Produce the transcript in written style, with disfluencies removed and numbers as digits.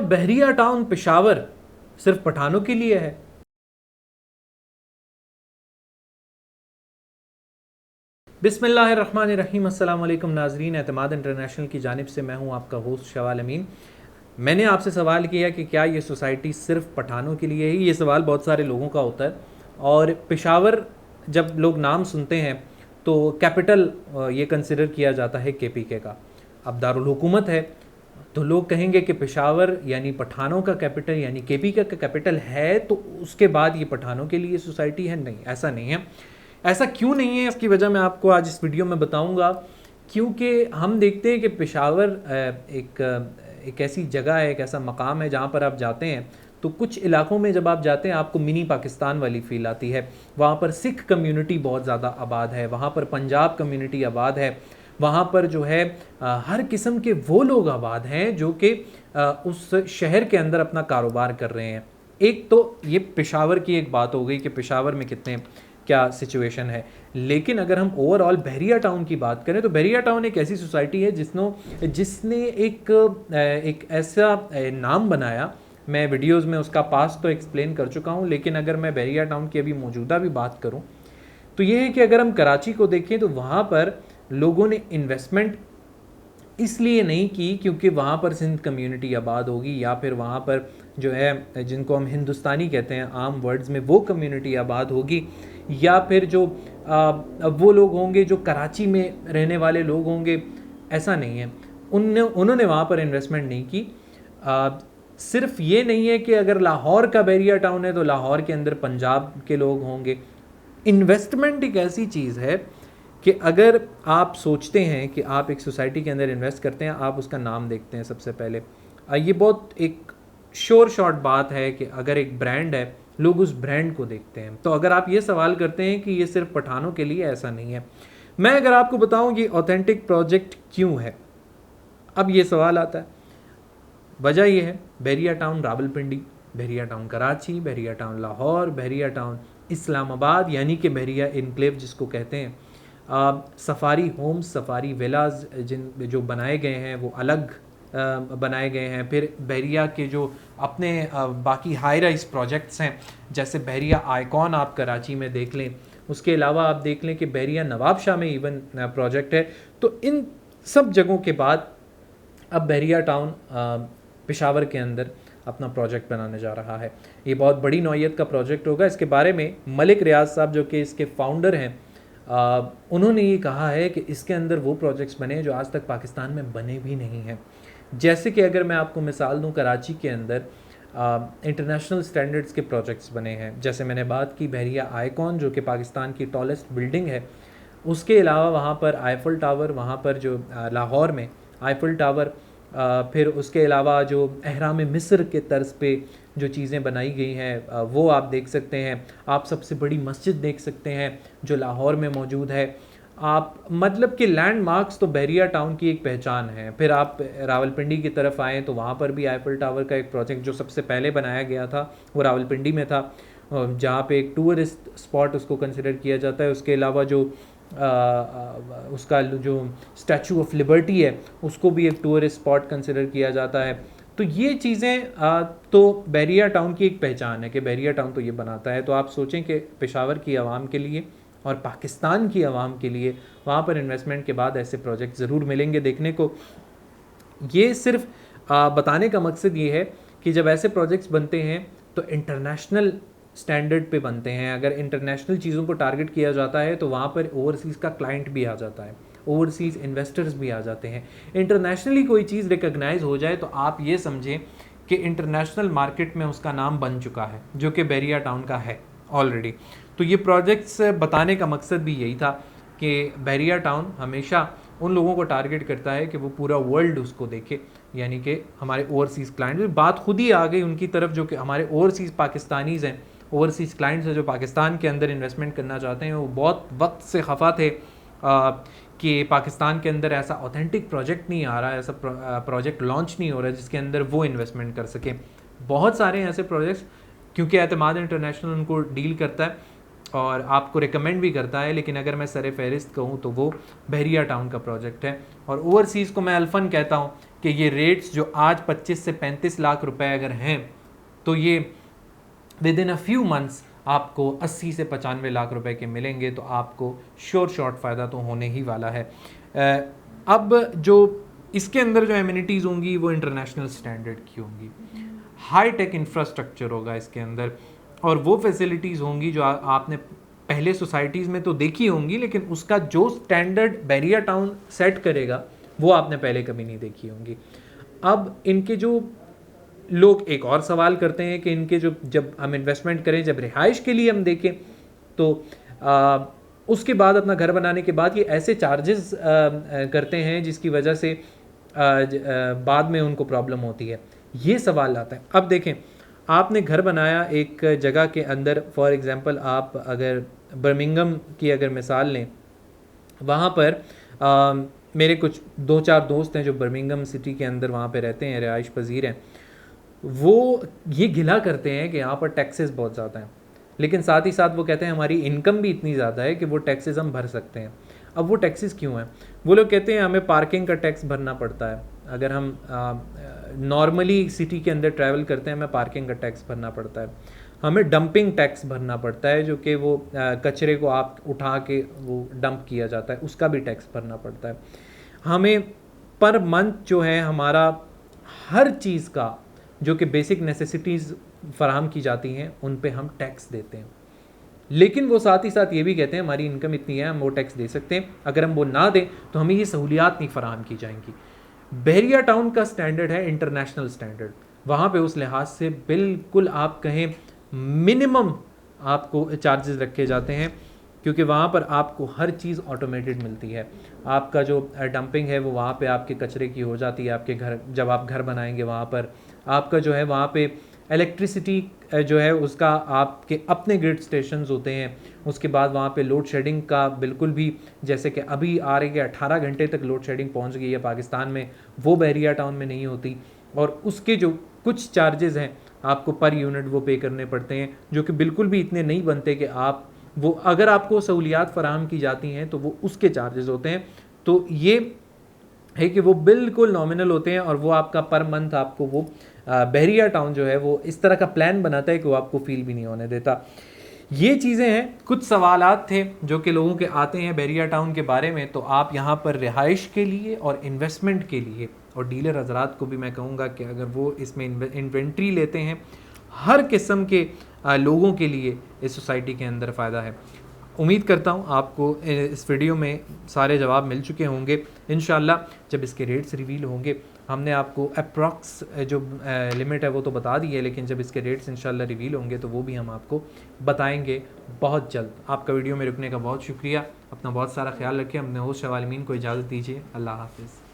बहरिया town Peshawar सिर्फ पठानों के लिए है? बिस्मिल्लाहिर्रहमानिर्रहीम। अस्सलाम वालेकुम नाजरीन, एतमाद इंटरनेशनल की जानिब से मैं हूं आपका होस्ट शवाल अमीन। मैंने आपसे सवाल किया कि क्या ये सोसाइटी सिर्फ पठानों के लिए है। ये सवाल बहुत सारे लोगों का होता है और पेशावर जब लोग नाम सुनते हैं तो कैपिटल ये कंसिडर किया जाता है केपीके का। अब दारुल हुकूमत है तो लोग कहेंगे कि पेशावर यानी पठानों का कैपिटल यानी केपीके का कैपिटल है, तो उसके बाद ये पठानों के लिए सोसाइटी है। नहीं, ऐसा नहीं है। ऐसा क्यों नहीं है, इसकी वजह मैं आपको आज इस वीडियो में बताऊंगा। क्योंकि हम देखते हैं कि पेशावर एक ऐसी जगह है, एक ऐसा मकाम है जहाँ पर आप जाते हैं तो कुछ इलाकों में जब आप जाते हैं आपको मिनी पाकिस्तान वाली फील आती है। वहाँ पर सिख कम्युनिटी बहुत ज़्यादा आबाद है, वहाँ पर पंजाब कम्युनिटी आबाद है, वहाँ पर जो है हर किस्म के वो लोग आबाद हैं जो कि उस शहर के अंदर अपना कारोबार कर रहे हैं। एक तो ये पेशावर की एक बात हो गई कि पेशावर में कितने क्या सिचुएशन है। लेकिन अगर हम ओवरऑल बहरिया टाउन की बात करें तो बहरिया टाउन एक ऐसी सोसाइटी है जिसने एक ऐसा नाम बनाया। मैं वीडियोस में उसका पास तो एक्सप्लेन कर चुका हूँ, लेकिन अगर मैं बहरिया टाउन की अभी मौजूदा भी बात करूँ तो ये है कि अगर हम कराची को देखें तो वहाँ पर लोगों ने इन्वेस्टमेंट इसलिए नहीं की क्योंकि वहाँ पर सिंध कम्युनिटी आबाद होगी या फिर वहाँ पर जो है जिनको हम हिंदुस्तानी कहते हैं आम वर्ड्स में, वो कम्युनिटी आबाद होगी, या फिर जो वो लोग होंगे जो कराची में रहने वाले लोग होंगे। ऐसा नहीं है। उन्होंने वहाँ पर इन्वेस्टमेंट नहीं की। सिर्फ ये नहीं है कि अगर लाहौर का बहरिया टाउन है तो लाहौर के अंदर पंजाब के लोग होंगे। इन्वेस्टमेंट एक ऐसी चीज़ है कि अगर आप सोचते हैं कि आप एक सोसाइटी के अंदर इन्वेस्ट करते हैं, आप उसका नाम देखते हैं सबसे पहले। ये बहुत एक श्योर शॉर्ट बात है कि अगर एक ब्रांड है, लोग उस ब्रांड को देखते हैं। तो अगर आप ये सवाल करते हैं कि ये सिर्फ पठानों के लिए, ऐसा नहीं है। मैं अगर आपको बताऊं ये ऑथेंटिक प्रोजेक्ट क्यों है, अब ये सवाल आता है। वजह ये है, बहरिया टाउन रावलपिंडी, बहरिया टाउन कराची, बहरिया टाउन लाहौर, बहरिया टाउन इस्लामाबाद यानी कि बहरिया इनक्लेव जिसको कहते हैं। सफारी होम्स, सफारी विलाज जो बनाए गए हैं वो अलग बनाए गए हैं। फिर बहरिया के जो अपने बाकी हाई राइज प्रोजेक्ट्स हैं, जैसे बहरिया आइकॉन आप कराची में देख लें, उसके अलावा आप देख लें कि बहरिया नवाब शाह में इवन प्रोजेक्ट है। तो इन सब जगहों के बाद अब बहरिया टाउन पेशावर के अंदर अपना प्रोजेक्ट बनाने जा रहा है। ये बहुत बड़ी नौइयत का प्रोजेक्ट होगा। इसके बारे में मलिक रियाज साहब जो कि इसके फाउंडर हैं, उन्होंने ये कहा है कि इसके अंदर वो प्रोजेक्ट्स बने जो आज तक पाकिस्तान में बने भी नहीं हैं। जैसे कि अगर मैं आपको मिसाल दूं, कराची के अंदर इंटरनेशनल स्टैंडर्ड्स के प्रोजेक्ट्स बने हैं। जैसे मैंने बात की बहरिया आइकॉन जो कि पाकिस्तान की टॉलेस्ट बिल्डिंग है। उसके अलावा वहाँ पर आईफल टावर, वहाँ पर जो लाहौर में आईफल टावर, फिर उसके अलावा जो अहराम मिस्र के तर्ज पे जो चीज़ें बनाई गई हैं वो आप देख सकते हैं। आप सबसे बड़ी मस्जिद देख सकते हैं जो लाहौर में मौजूद है। आप मतलब कि लैंडमार्क्स तो बहरिया टाउन की एक पहचान है। फिर आप रावलपिंडी की तरफ आएँ तो वहाँ पर भी आईफल टावर का एक प्रोजेक्ट जो सबसे पहले बनाया गया था वो रावलपिंडी में था, जहाँ पे एक टूरिस्ट स्पॉट उसको कंसिडर किया जाता है। उसके अलावा जो उसका जो स्टैचू ऑफ लिबर्टी है उसको भी एक टूरिस्ट स्पॉट कंसिडर किया जाता है। तो ये चीज़ें तो बहरिया टाउन की एक पहचान है कि बहरिया टाउन तो ये बनाता है। तो आप सोचें कि पेशावर की आवाम के लिए और पाकिस्तान की आवाम के लिए वहाँ पर इन्वेस्टमेंट के बाद ऐसे प्रोजेक्ट ज़रूर मिलेंगे देखने को। ये सिर्फ बताने का मकसद ये है कि जब ऐसे प्रोजेक्ट्स बनते हैं तो इंटरनेशनल स्टैंडर्ड पे बनते हैं। अगर इंटरनेशनल चीज़ों को टारगेट किया जाता है तो वहाँ पर ओवरसीज़ का क्लाइंट भी आ जाता है, ओवरसीज़ इन्वेस्टर्स भी आ जाते हैं। इंटरनेशनली कोई चीज़ रिकग्नाइज हो जाए तो आप ये समझें कि इंटरनेशनल मार्केट में उसका नाम बन चुका है, जो कि बहरिया टाउन का है ऑलरेडी। तो ये प्रोजेक्ट्स बताने का मकसद भी यही था कि बहरिया टाउन हमेशा उन लोगों को टारगेट करता है कि वो पूरा वर्ल्ड उसको देखे, यानी कि हमारे ओवरसीज़ क्लाइंट। बात खुद ही आ गई उनकी तरफ, जो कि हमारे ओवरसीज़ पाकिस्तानीज़ हैं, ओवरसीज़ क्लाइंट्स हैं जो पाकिस्तान के अंदर इन्वेस्टमेंट करना चाहते हैं। वो बहुत वक्त से खफा थे कि पाकिस्तान के अंदर ऐसा ऑथेंटिक प्रोजेक्ट नहीं आ रहा है, ऐसा प्रोजेक्ट लॉन्च नहीं हो रहा है जिसके अंदर वो इन्वेस्टमेंट कर सकें। बहुत सारे ऐसे प्रोजेक्ट्स, क्योंकि एतमाद इंटरनेशनल उनको डील करता है, और आपको रिकमेंड भी करता है, लेकिन अगर मैं सर फहरिस्त कहूँ तो वो बहरिया टाउन का प्रोजेक्ट है। और ओवरसीज़ को मैं अल्फन कहता हूँ कि ये रेट्स जो आज 25 से 35 लाख रुपए अगर हैं तो ये with in a few months आपको 80 से 95 लाख रुपए के मिलेंगे, तो आपको श्योर शॉर्ट फ़ायदा तो होने ही वाला है। अब जो इसके अंदर जो एमिनिटीज़ होंगी वो इंटरनेशनल स्टैंडर्ड की होंगी, हाई टेक इंफ्रास्ट्रक्चर होगा इसके अंदर, और वो फैसिलिटीज़ होंगी जो आपने पहले सोसाइटीज़ में तो देखी होंगी, लेकिन उसका जो स्टैंडर्ड बहरिया टाउन सेट करेगा वो आपने पहले कभी नहीं देखी होंगी। अब इनके जो लोग एक और सवाल करते हैं कि इनके जो जब हम इन्वेस्टमेंट करें, जब रिहाइश के लिए हम देखें तो उसके बाद अपना घर बनाने के बाद ये ऐसे चार्जेस करते हैं जिसकी वजह से बाद में उनको प्रॉब्लम होती है, ये सवाल आता है। अब देखें, आपने घर बनाया एक जगह के अंदर, फॉर एग्जांपल आप अगर बर्मिंघम की अगर मिसाल लें, वहाँ पर मेरे कुछ 2-4 दोस्त हैं जो बर्मिंघम सिटी के अंदर वहाँ पे रहते हैं, रिहाइश पजीर हैं, वो ये गिला करते हैं कि यहाँ पर टैक्सेस बहुत ज़्यादा हैं, लेकिन साथ ही साथ वो कहते हैं हमारी इनकम भी इतनी ज़्यादा है कि वो टैक्सेस हम भर सकते हैं। अब वो टैक्सेस क्यों हैं? वो लोग कहते हैं हमें पार्किंग का टैक्स भरना पड़ता है, अगर हम नॉर्मली सिटी के अंदर ट्रैवल करते हैं हमें पार्किंग का टैक्स भरना पड़ता है, हमें डंपिंग टैक्स भरना पड़ता है, जो कि वो कचरे को आप उठा के वो डंप किया जाता है उसका भी टैक्स भरना पड़ता है, हमें पर मंथ जो है हमारा हर चीज़ का जो कि बेसिक नेसेसिटीज़ फराहम की जाती हैं उन पे हम टैक्स देते हैं। लेकिन वो साथ ही साथ ये भी कहते हैं हमारी इनकम इतनी है हम वो टैक्स दे सकते हैं, अगर हम वो ना दें तो हमें ये सहूलियात नहीं फराहम की जाएंगी। बहरिया टाउन का स्टैंडर्ड है इंटरनेशनल स्टैंडर्ड, वहाँ पे उस लिहाज से बिल्कुल आप कहें मिनिमम आपको चार्जेस रखे जाते हैं, क्योंकि वहाँ पर आपको हर चीज़ ऑटोमेटेड मिलती है। आपका जो डंपिंग है वो वहाँ पे आपके कचरे की हो जाती है, आपके घर जब आप घर बनाएंगे वहाँ पर आपका जो है वहाँ पे इलेक्ट्रिसिटी जो है उसका आपके अपने ग्रिड स्टेशंस होते हैं, उसके बाद वहाँ पे लोड शेडिंग का बिल्कुल भी, जैसे कि अभी आ रही है 18 घंटे तक लोड शेडिंग पहुँच गई है पाकिस्तान में, वो बहरिया टाउन में नहीं होती। और उसके जो कुछ चार्जेस हैं आपको पर यूनिट वो पे करने पड़ते हैं, जो कि बिल्कुल भी इतने नहीं बनते कि आप वो अगर आपको सहूलियात फराहम की जाती हैं तो वो उसके चार्जेस होते हैं। तो ये है कि वो बिल्कुल नॉमिनल होते हैं, और वो आपका पर मंथ आपको वो बहरिया टाउन जो है वो इस तरह का प्लान बनाता है कि वो आपको फील भी नहीं होने देता। ये चीज़ें हैं, कुछ सवालात थे जो कि लोगों के आते हैं बहरिया टाउन के बारे में। तो आप यहाँ पर रिहाइश के लिए और इन्वेस्टमेंट के लिए, और डीलर हजरात को भी मैं कहूँगा कि अगर वो इसमें इन्वेंट्री लेते हैं, हर किस्म के लोगों के लिए इस सोसाइटी के अंदर फ़ायदा है। उम्मीद करता हूँ आपको इस वीडियो में सारे जवाब मिल चुके होंगे। इंशाल्लाह जब इसके रेट्स रिवील होंगे, हमने आपको अप्रॉक्स जो लिमिट है वो तो बता दी है, लेकिन जब इसके रेट्स इंशाल्लाह रिवील होंगे तो वो भी हम आपको बताएंगे बहुत जल्द। आपका वीडियो में रुकने का बहुत शुक्रिया, अपना बहुत सारा ख्याल रखें। अपने होस्ट शवाल अमीन को इजाज़त दीजिए। अल्लाह हाफिज़।